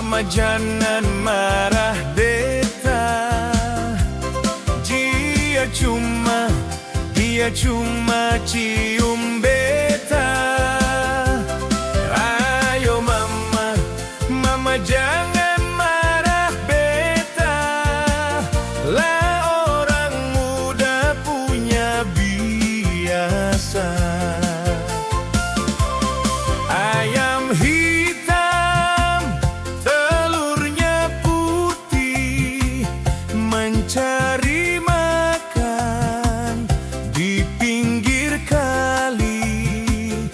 Mama jangan marah beta. Dia cuma cium beta. Ayo mama jangan marah beta. Lah orang muda punya biasa. Ayam hitam, telurnya putih, mencari makan di pinggir kali.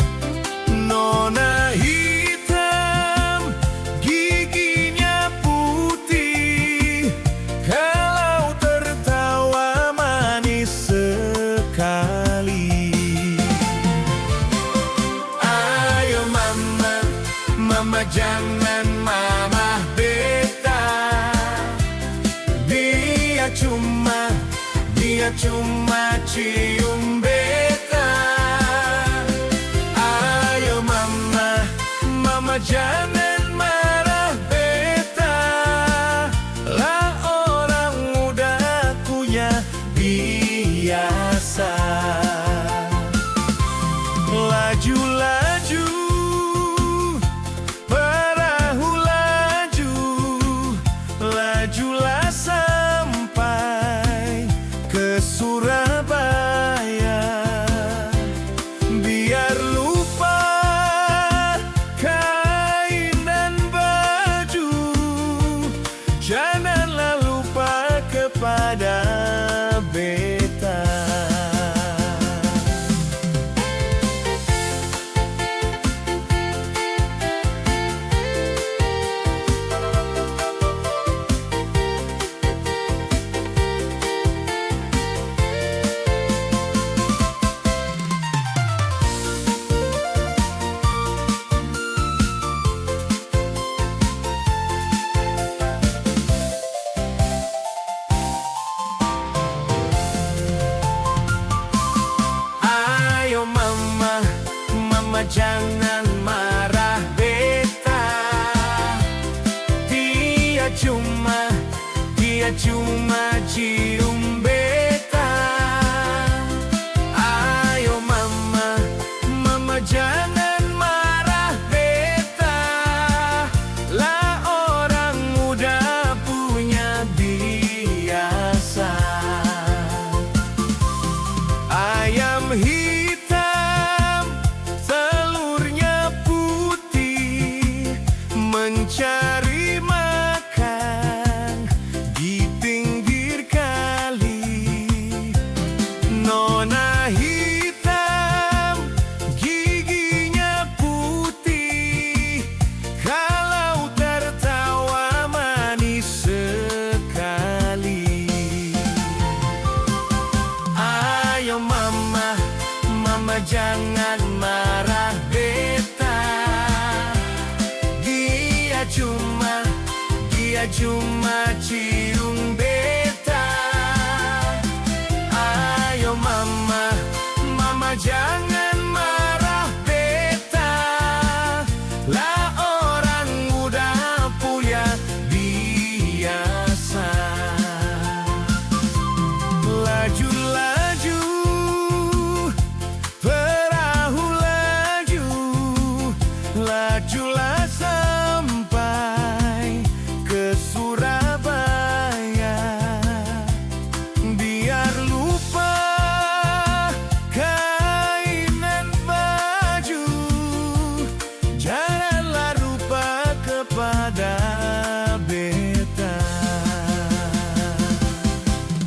Nona hitam, giginya putih, kalau tertawa manis sekali. Mama jangan marah beta. Dia cuma cium beta. Ayo mama jangan marah beta. Lah orang muda punya biasa. Laju-laju lajulah sampai ke Surabaya. Biar lupa kain dan baju, janganlah lupa kepada beta. Mama jangan marah beta. Dia cuma cium beta. Ayo mama jangan marah beta. Lah orang muda punya biasa. Ayam hitam, telurnya putih, mencari makan di pinggir kali. Nona hitam, giginya putih, kalau tertawa manis sekali. Ayo mama jangan marah beta. Dia cuma cium beta. Ayo mama jangan marah beta. Lah orang muda punya biasa. Laju-laju perahu laju, lajulah sampai ke Surabaya. Biar lupa kain dan baju, janganlah lupa kepada beta.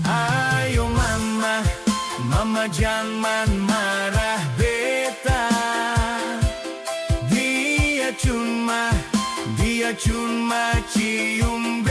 Ayo mama jangan marah beta. Dia cuma cium